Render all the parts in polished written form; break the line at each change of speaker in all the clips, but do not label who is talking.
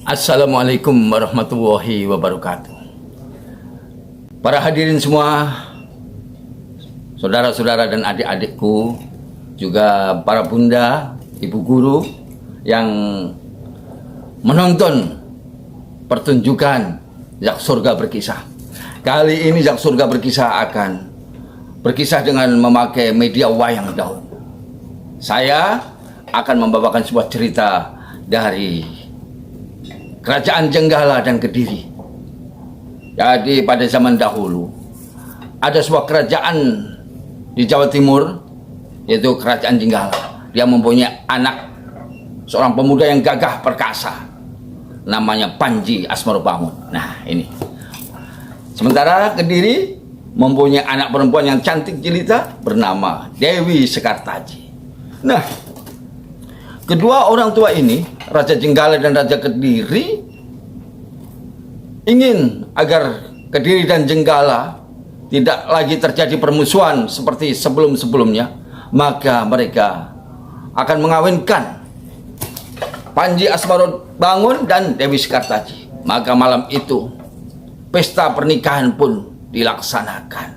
Assalamualaikum warahmatullahi wabarakatuh. Para hadirin semua, saudara-saudara dan adik-adikku, juga para bunda, ibu guru yang menonton pertunjukan Jak Surga Berkisah. Kali ini Jak Surga Berkisah akan berkisah dengan memakai media wayang daun. Saya akan membawakan sebuah cerita dari Kerajaan Jenggala dan Kediri. Jadi pada zaman dahulu ada sebuah kerajaan di Jawa Timur, yaitu Kerajaan Jenggala. Dia mempunyai anak, seorang pemuda yang gagah perkasa, namanya Panji Asmarobangun. Nah ini. Sementara Kediri mempunyai anak perempuan yang cantik jelita bernama Dewi Sekartaji. Nah, kedua orang tua ini, Raja Jenggala dan Raja Kediri, ingin agar Kediri dan Jenggala tidak lagi terjadi permusuhan seperti sebelum-sebelumnya. Maka mereka akan mengawinkan Panji Asmarobangun dan Dewi Sekartaji. Maka malam itu pesta pernikahan pun dilaksanakan.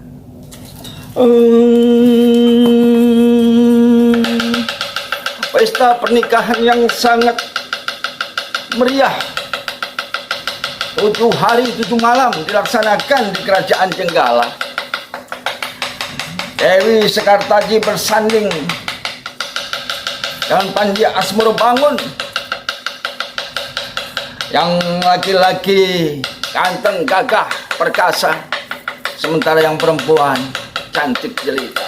Pesta pernikahan yang sangat meriah, 7 hari 7 malam dilaksanakan di Kerajaan Jenggala. Dewi Sekartaji bersanding dengan Panji Asmarobangun. Yang laki-laki ganteng, gagah, perkasa, sementara yang perempuan cantik jelita.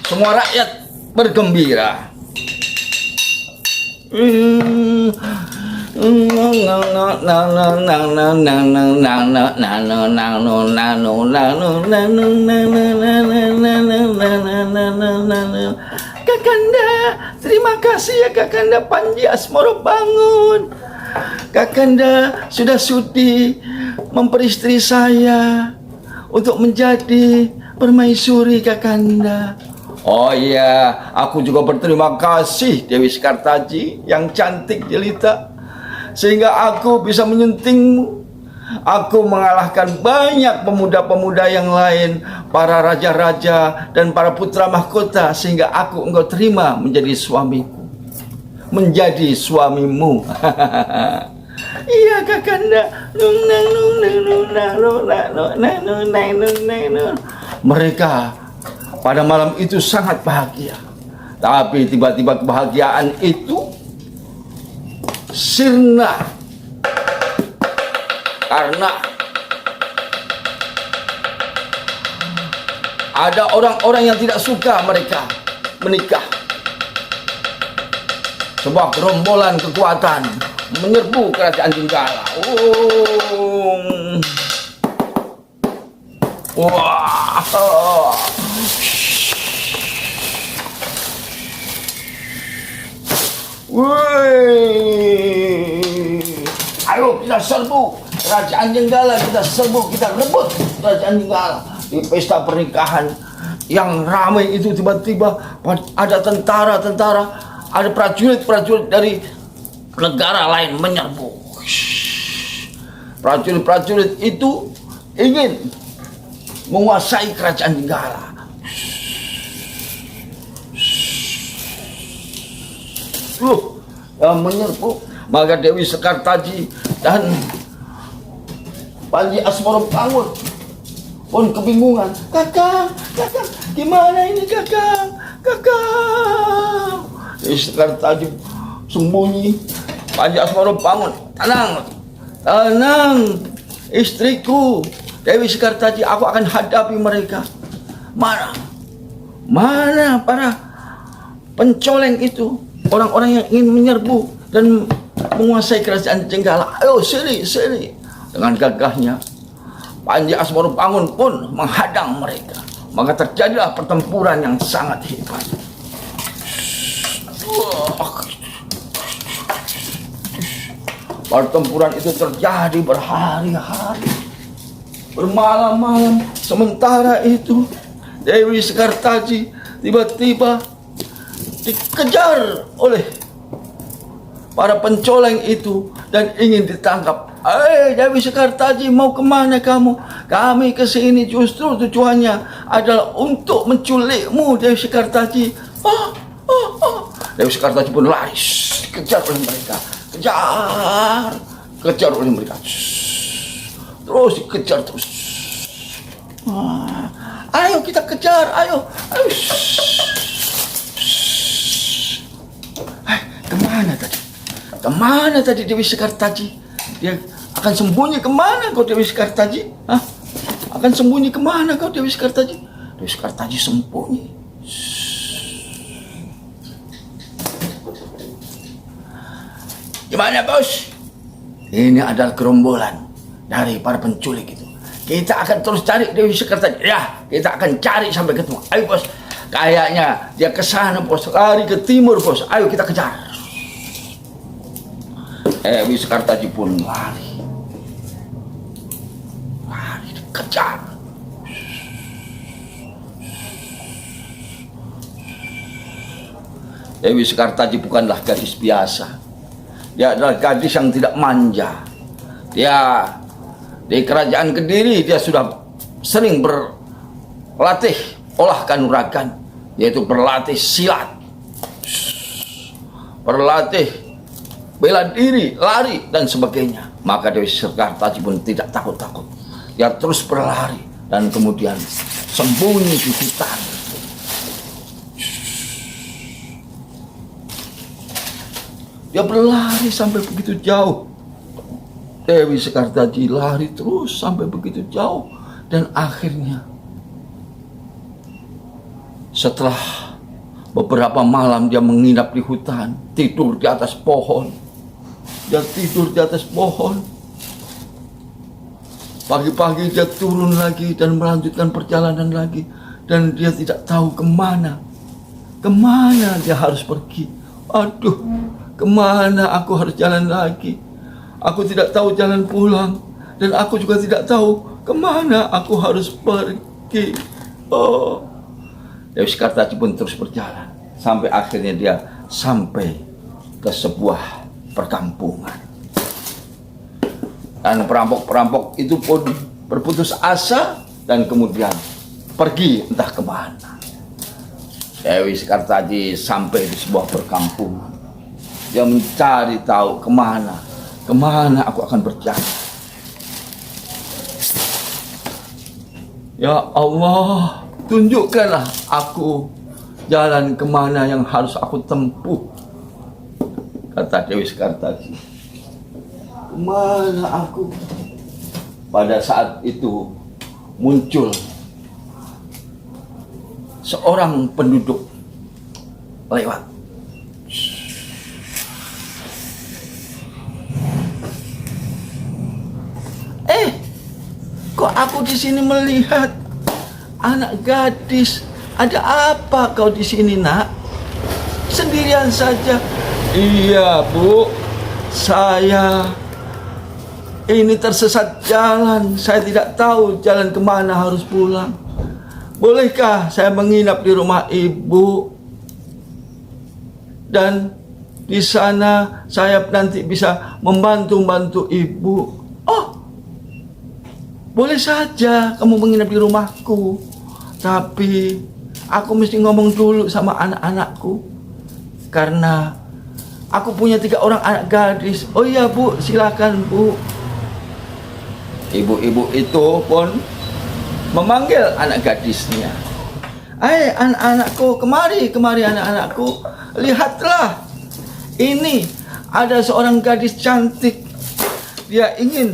Semua rakyat bergembira. Kakanda, terima kasih ya Kakanda Panji Asmarobangun. Kakanda sudah sudi memperistri saya untuk menjadi permaisuri Kakanda. Oh iya, aku juga berterima kasih Dewi Sekartaji yang cantik jelita, sehingga aku bisa menyentingmu. Aku mengalahkan banyak pemuda-pemuda yang lain, para raja-raja dan para putra mahkota, sehingga engkau terima menjadi suamiku, menjadi suamimu. Iya Kakanda. Mereka pada malam itu sangat bahagia. Tapi tiba-tiba kebahagiaan itu sirna karena ada orang-orang yang tidak suka mereka menikah. Sebuah gerombolan kekuatan menyerbu Kerajaan Jenggala. Wah. Ayo kita serbu Kerajaan Jenggala, kita serbu, kita rebut Kerajaan Jenggala. Di pesta pernikahan yang ramai itu tiba-tiba ada tentara-tentara, ada prajurit-prajurit dari negara lain menyerbu. Prajurit-prajurit itu ingin menguasai Kerajaan Jenggala. Yang menyerbu. Maka Dewi Sekartaji dan Panji Asmarobangun pun kebingungan. Kakang, gimana ini kakang? Dewi Sekartaji sembunyi. Panji Asmarobangun, tenang, istriku Dewi Sekartaji, aku akan hadapi mereka. Mana para pencoleng itu, orang-orang yang ingin menyerbu dan menguasai Kerajaan Jenggala. Ayo sini. Dengan gagahnya Panji Asmarobangun pun menghadang mereka. Maka terjadilah pertempuran yang sangat hebat. Pertempuran itu terjadi berhari-hari, bermalam-malam. Sementara itu Dewi Sekartaji tiba-tiba dikejar oleh para pencoleng itu dan ingin ditangkap. Dewi Sekartaji, mau kemana kamu? Kami kesini justru tujuannya adalah untuk menculikmu, Dewi Sekartaji. Dewi Sekartaji pun lari, kejar oleh mereka, kejar oleh mereka, terus dikejar terus. Ayo kita kejar, ayo. Kemana tadi? Kemana tadi Dewi Sekartaji? Dia akan sembunyi kemana kau Dewi Sekartaji? Akan sembunyi kemana kau Dewi Sekartaji? Dewi Sekartaji sembunyi. Gimana bos? Ini adalah gerombolan dari para penculik itu. Kita akan terus cari Dewi Sekartaji. Ya, kita akan cari sampai ketemu. Ayo bos. Kayaknya dia ke sana bos, lari ke timur bos. Ayo kita kejar. Dewi Sekartaji pun lari dikejar. Dewi Sekartaji bukanlah gadis biasa. Dia adalah gadis yang tidak manja. Dia di kerajaan Kediri dia sudah sering berlatih olah kanuragan, yaitu berlatih silat, berlatih bela diri, lari dan sebagainya. Maka Dewi Sekartaji pun tidak takut-takut. Dia terus berlari dan kemudian sembunyi di hutan. Dia berlari sampai begitu jauh. Dewi Sekartaji lari terus sampai begitu jauh. Dan akhirnya setelah beberapa malam dia menginap di hutan, tidur di atas pohon. Dia tidur di atas pohon. Pagi-pagi dia turun lagi dan melanjutkan perjalanan lagi. Dan dia tidak tahu kemana dia harus pergi. Aduh, kemana aku harus jalan lagi? Aku tidak tahu jalan pulang. Dan aku juga tidak tahu kemana aku harus pergi. Dewi Sekartaji pun terus berjalan. Sampai akhirnya dia sampai ke sebuah perkampungan. Dan perampok-perampok itu pun berputus asa dan kemudian pergi entah kemana. Dewi Sekartaji sampai di sebuah perkampungan. Dia mencari tahu kemana aku akan berjalan. Ya Allah, tunjukkanlah aku jalan kemana yang harus aku tempuh, kata Dewi Sekartaji. Kemana aku? Pada saat itu muncul seorang penduduk lewat. Kok aku di sini melihat anak gadis? Ada apa kau di sini, nak? Sendirian saja? Iya, Bu. Saya ini tersesat jalan. Saya tidak tahu jalan kemana harus pulang. Bolehkah saya menginap di rumah Ibu? Dan di sana saya nanti bisa membantu Ibu. Boleh saja kamu menginap di rumahku. Tapi aku mesti ngomong dulu sama anak-anakku. Karena aku punya 3 orang anak gadis. Oh iya Bu, silakan Bu. Ibu-ibu itu pun memanggil anak gadisnya. Anak-anakku, kemari anak-anakku. Lihatlah, ini ada seorang gadis cantik. Dia ingin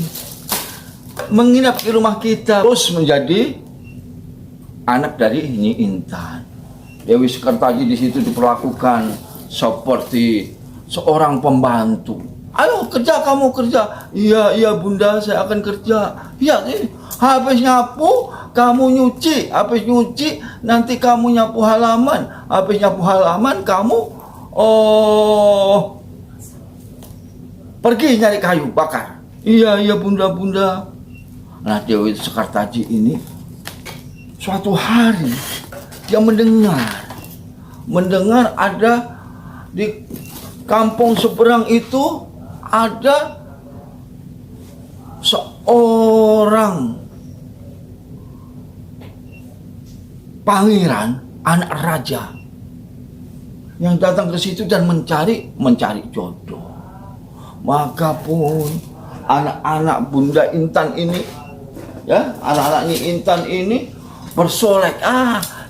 menginap di rumah kita, terus menjadi anak dari Nyi Intan. Dewi Sekartaji di situ diperlakukan seperti seorang pembantu. Ayo kerja, kamu kerja. Iya Bunda, saya akan kerja. Iya, habis nyapu kamu nyuci, habis nyuci nanti kamu nyapu halaman, habis nyapu halaman kamu pergi nyari kayu bakar. Iya Bunda. Nah, Dewi Sekartaji ini suatu hari dia mendengar ada di kampung seberang itu ada seorang pangeran, anak raja, yang datang ke situ dan mencari jodoh. Maka pun anak-anak Bunda Intan ini, ya, anak-anaknya Intan ini bersolek,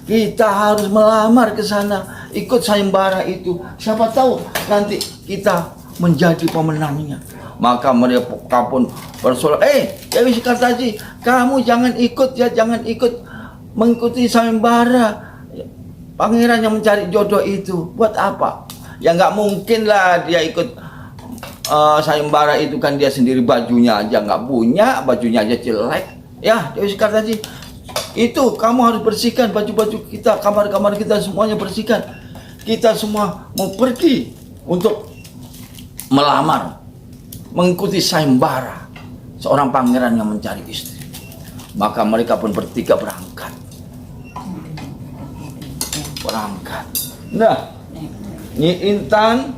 kita harus melamar ke sana, ikut sayembara itu. Siapa tahu nanti kita menjadi pemenangnya. Maka mereka pun bersolek, Dewi Sekartaji, kamu jangan ikut ya, jangan ikut mengikuti sayembara pangeran yang mencari jodoh itu. Buat apa? Ya nggak mungkin lah dia ikut sayembara itu, kan dia sendiri bajunya aja nggak punya, bajunya aja jelek. Ya Dewi Sekartaji, itu kamu harus bersihkan baju-baju kita, kamar-kamar kita semuanya bersihkan. Kita semua mau pergi untuk melamar, mengikuti sayembara seorang pangeran yang mencari istri. Maka mereka pun bertiga berangkat. Nah, Nyi Intan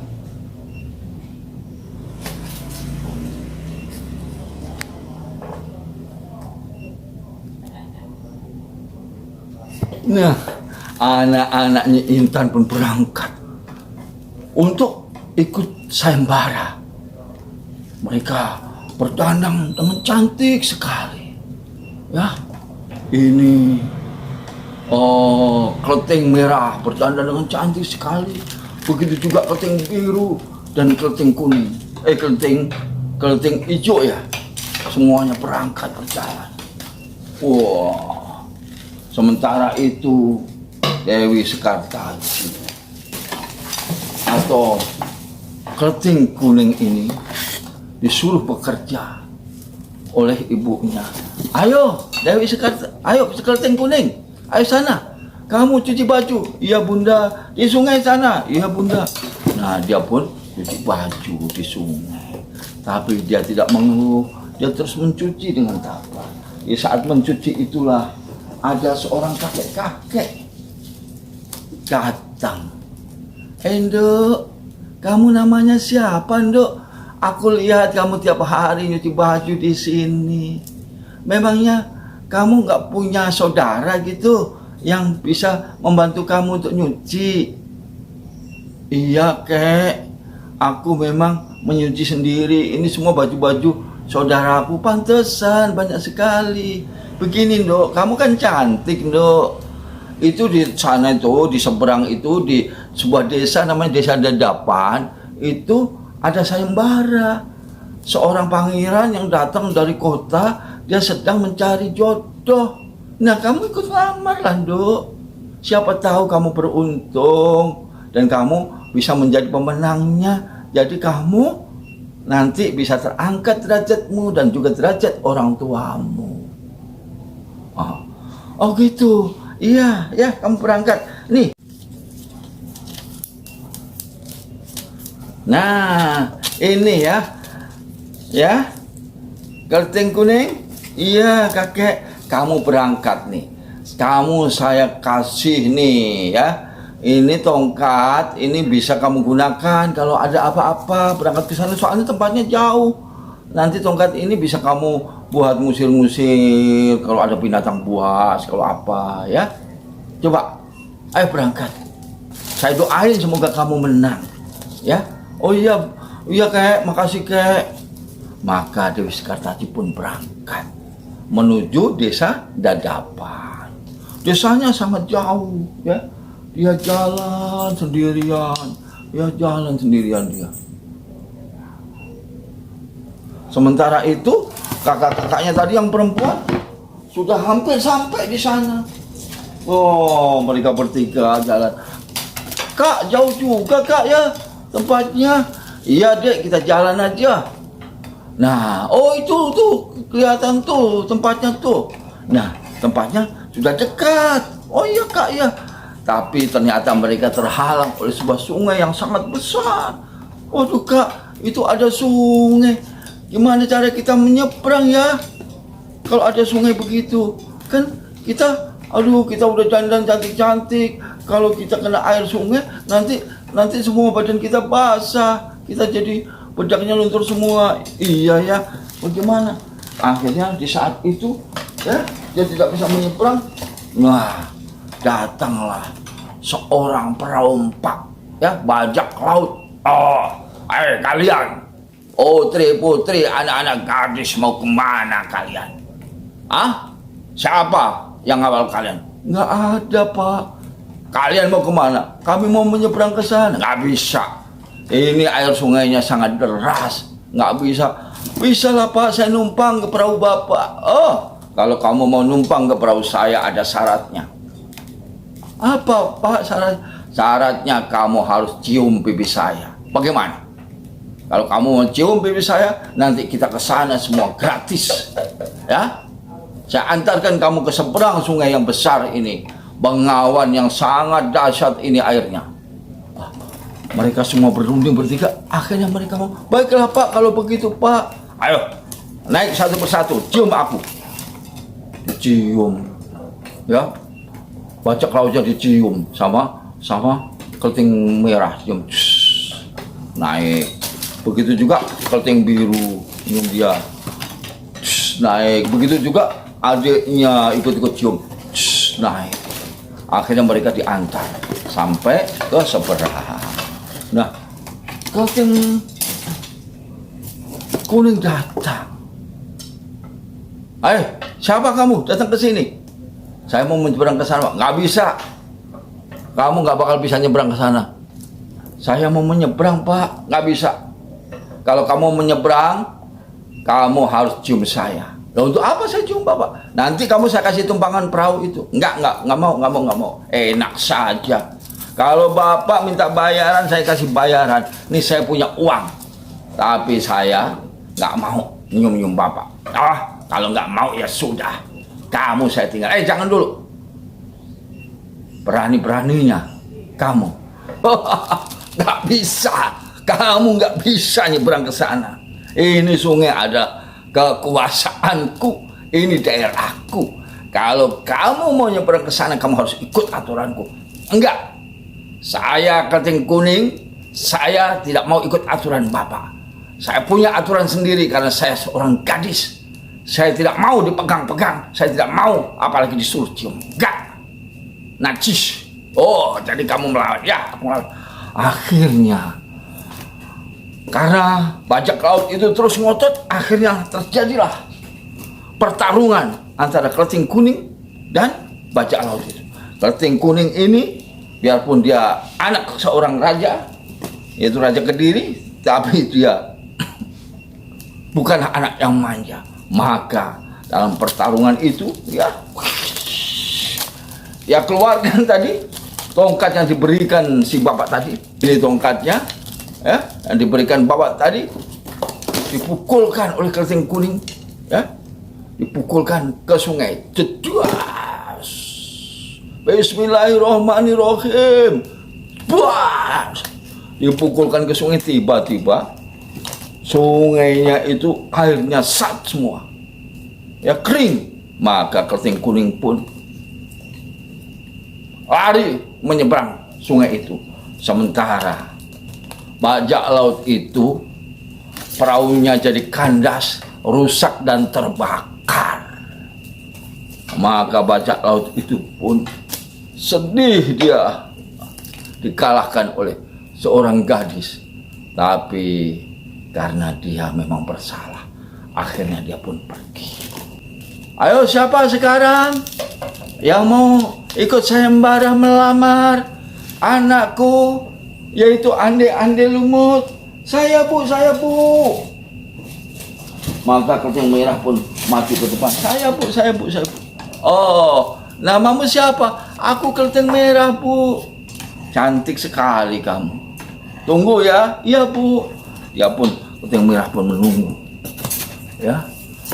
anak-anaknya Intan pun berangkat untuk ikut sayembara. Mereka berdandan dengan cantik sekali. Ya, ini keleting merah berdandan dengan cantik sekali. Begitu juga keleting biru dan keleting kuning. Keleting hijau ya. Semuanya berangkat berjalan. Wah. Sementara itu Dewi Sekartaji atau keleting kuning ini disuruh bekerja oleh ibunya. Ayo Dewi Sekartaji, ayo keleting kuning, ayo sana, kamu cuci baju. Iya Bunda, di sungai sana. Iya Bunda. Nah dia pun cuci baju di sungai, tapi dia tidak mengeluh, dia terus mencuci dengan tabah. Di saat mencuci itulah ada seorang kakek-kakek datang. Nduk, kamu namanya siapa, Nduk? Aku lihat kamu tiap hari nyuci baju di sini. Memangnya kamu nggak punya saudara gitu yang bisa membantu kamu untuk nyuci? Iya, Kek. Aku memang menyuci sendiri. Ini semua baju-baju saudaraku, pantesan banyak sekali. Begini, Nduk, kamu kan cantik, Nduk. Itu di sana itu, di seberang itu, di sebuah desa namanya Desa Dadapan, itu ada sayembara. Seorang pangeran yang datang dari kota, dia sedang mencari jodoh. Nah, kamu ikut lamar lah, Nduk. Siapa tahu kamu beruntung dan kamu bisa menjadi pemenangnya. Jadi kamu nanti bisa terangkat derajatmu dan juga derajat orang tuamu. Oh gitu. Iya, ya kamu berangkat. Nih. Nah, ini ya. Ya. Keleting kuning. Iya, kakek. Kamu berangkat nih. Kamu saya kasih nih ya. Ini tongkat, ini bisa kamu gunakan kalau ada apa-apa berangkat ke sana, soalnya tempatnya jauh. Nanti tongkat ini bisa kamu buat ngusir-ngusir kalau ada binatang buas, kalau apa ya. Coba, ayo berangkat. Saya doain semoga kamu menang ya. Oh iya, Kek, makasih Kek. Maka Dewi Sekartaji pun berangkat menuju Desa Dadapan. Desanya sangat jauh ya. Dia jalan sendirian dia. Sementara itu kakak-kakaknya tadi yang perempuan sudah hampir sampai di sana. Oh, mereka bertiga jalan. Kak, jauh juga Kak ya tempatnya. Iya Dek, kita jalan aja. Nah, oh itu tuh kelihatan tuh tempatnya tuh. Nah, tempatnya sudah dekat. Oh iya Kak ya. Tapi ternyata mereka terhalang oleh sebuah sungai yang sangat besar. Waduh Kak, itu ada sungai. Gimana cara kita menyeberang ya? Kalau ada sungai begitu, kan kita udah dandan cantik-cantik. Kalau kita kena air sungai, nanti nanti semua badan kita basah, kita jadi bedaknya luntur semua. Iya ya, bagaimana? Akhirnya di saat itu, ya, dia tidak bisa menyeberang. Nah, datanglah seorang perompak, ya, bajak laut. Oh, kalian, putri-putri, anak-anak gadis, mau kemana kalian? Siapa yang ngawal kalian? Nggak ada, Pak. Kalian mau kemana? Kami mau menyeberang ke sana. Nggak bisa. Ini air sungainya sangat deras. Nggak bisa. Bisa lah, Pak, saya numpang ke perahu Bapak. Oh, kalau kamu mau numpang ke perahu saya ada syaratnya. Apa, Pak, syaratnya kamu harus cium pipi saya. Bagaimana? Kalau kamu mau cium pipi saya, nanti kita ke sana semua gratis. Ya? Saya antarkan kamu ke seberang sungai yang besar ini. Bengawan yang sangat dahsyat ini airnya. Mereka semua berunding bertiga. Akhirnya mereka mau, baiklah Pak, kalau begitu Pak. Ayo, naik satu persatu, cium aku. Dicium, ya. Bajak lautnya dicium sama kelting merah, cium. Naik. Begitu juga kelting biru, cium dia. Naik. Begitu juga adiknya ikut-ikut cium. Naik. Akhirnya mereka diantar sampai ke seberang. Nah, kelting kuning datang. Siapa kamu datang ke sini? Saya mau menyeberang ke sana. Nggak bisa. Kamu nggak bakal bisa nyeberang ke sana. Saya mau menyeberang, Pak. Nggak bisa. Kalau kamu menyeberang, kamu harus cium saya. Nah, untuk apa saya cium Bapak? Nanti kamu saya kasih tumpangan perahu itu. Enggak mau. Enak saja. Kalau Bapak minta bayaran, saya kasih bayaran. Ini saya punya uang. Tapi saya nggak mau nyium-nyium Bapak. Kalau nggak mau ya sudah. Kamu saya tinggal. Jangan dulu. Berani-beraninya kamu. Nggak bisa. Kamu nggak bisa nyebrang ke sana. Ini sungai ada kekuasaanku, ini daerahku. Kalau kamu mau nyebrang ke sana, kamu harus ikut aturanku. Enggak, saya kelting kuning, saya tidak mau ikut aturan Bapak. Saya punya aturan sendiri karena saya seorang gadis. Saya tidak mau dipegang-pegang, saya tidak mau apalagi disuruh cium. Enggak, najis. Oh, jadi kamu melawan? Ya, aku melawan. Akhirnya, karena bajak laut itu terus ngotot, akhirnya terjadilah pertarungan antara kelting kuning dan bajak laut itu. Kelting kuning ini, biarpun dia anak seorang raja, yaitu Raja Kediri, tapi dia bukan anak yang manja. Maka dalam pertarungan itu, ya keluarkan tadi tongkat yang diberikan si bapak tadi. Ini tongkatnya, yang diberikan bapak tadi, dipukulkan oleh kelting kuning, dipukulkan ke sungai. Jedas. Bismillahirrahmanirrahim. Buas. Dipukulkan ke sungai, tiba-tiba sungainya itu airnya sat semua, kering. Maka kelting kuning pun lari menyeberang sungai itu. Sementara bajak laut itu perahunya jadi kandas, rusak dan terbakar. Maka bajak laut itu pun sedih, dia dikalahkan oleh seorang gadis. Tapi karena dia memang bersalah, akhirnya dia pun pergi. Ayo, siapa sekarang yang mau ikut sayembara melamar anakku, yaitu Ande Lumut? Saya bu. Maka kelting merah pun maju ke depan. Saya bu. Oh, namamu siapa? Aku kelting merah bu. Cantik sekali kamu. Tunggu ya. Iya bu. Dia pun, kelting merah pun menunggu.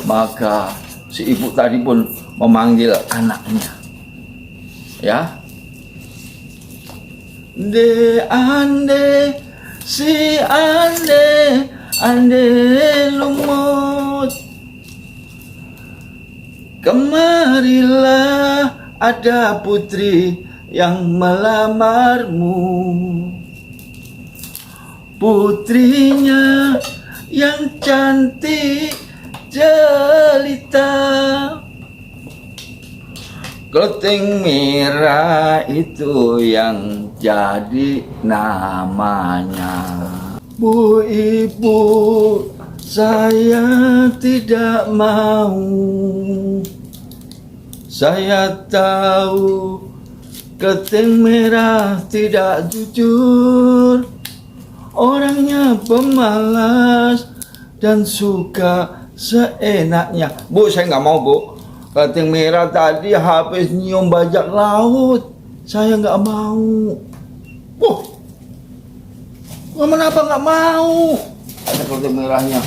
Maka si ibu tadi pun memanggil anaknya. Ande, si Ande Lumut, kemarilah, ada putri yang melamarmu. putrinya yang cantik jelita. Keriting merah itu yang jadi namanya. Bu ibu, saya tidak mau. Saya tahu keriting merah tidak jujur, orangnya pemalas dan suka seenaknya. Bu, saya nggak mau, Bu. Keriting merah tadi habis nyium bajak laut. Saya nggak mau. Kenapa nggak mau? Ada keriting merahnya.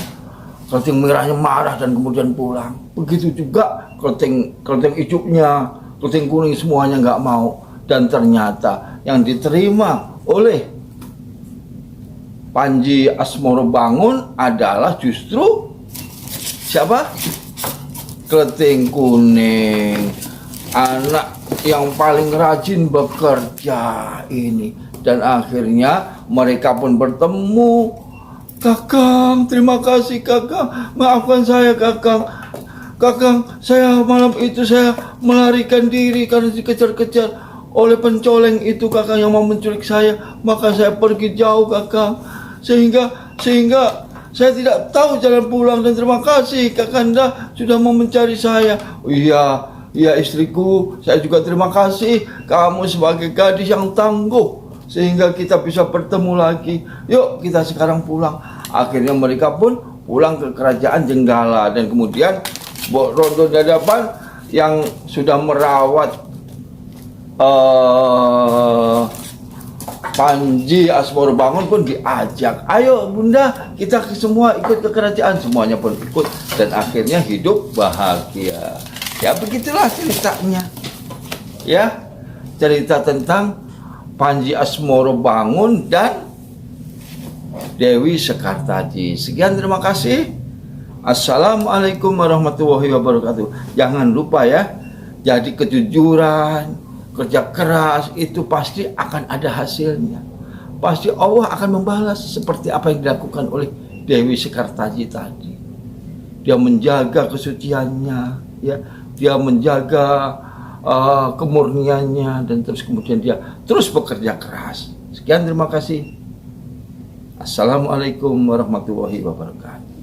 Keriting merahnya marah dan kemudian pulang. Begitu juga keriting hijaunya, keriting kuning semuanya nggak mau. Dan ternyata yang diterima oleh Panji Asmorobangun adalah justru siapa? Keriting kuning, anak yang paling rajin bekerja ini. Dan akhirnya mereka pun bertemu. Kakang, terima kasih Kakang, maafkan saya Kakang. Kakang, saya malam itu saya melarikan diri karena dikejar-kejar oleh pencoleng itu Kakang yang mau menculik saya. Maka saya pergi jauh Kakang, sehingga saya tidak tahu jalan pulang. Dan terima kasih Kakanda sudah mau mencari saya. Iya istriku, saya juga terima kasih. Kamu sebagai gadis yang tangguh sehingga kita bisa bertemu lagi. Yuk kita sekarang pulang. Akhirnya mereka pun pulang ke kerajaan Jenggala. Dan kemudian Rondo Dadapan yang sudah merawat Panji Asmorobangun pun diajak, ayo bunda kita semua ikut ke kerajaan. Semuanya pun ikut dan akhirnya hidup bahagia. Ya begitulah ceritanya. Ya, cerita tentang Panji Asmorobangun dan Dewi Sekartaji. Sekian, terima kasih. Assalamualaikum warahmatullahi wabarakatuh. Jangan lupa ya, jadi kejujuran, kerja keras itu pasti akan ada hasilnya. Pasti Allah akan membalas seperti apa yang dilakukan oleh Dewi Sekartaji tadi. Dia menjaga kesuciannya, ya, dia menjaga kemurniannya, dan terus kemudian dia terus bekerja keras. Sekian, terima kasih. Assalamualaikum warahmatullahi wabarakatuh.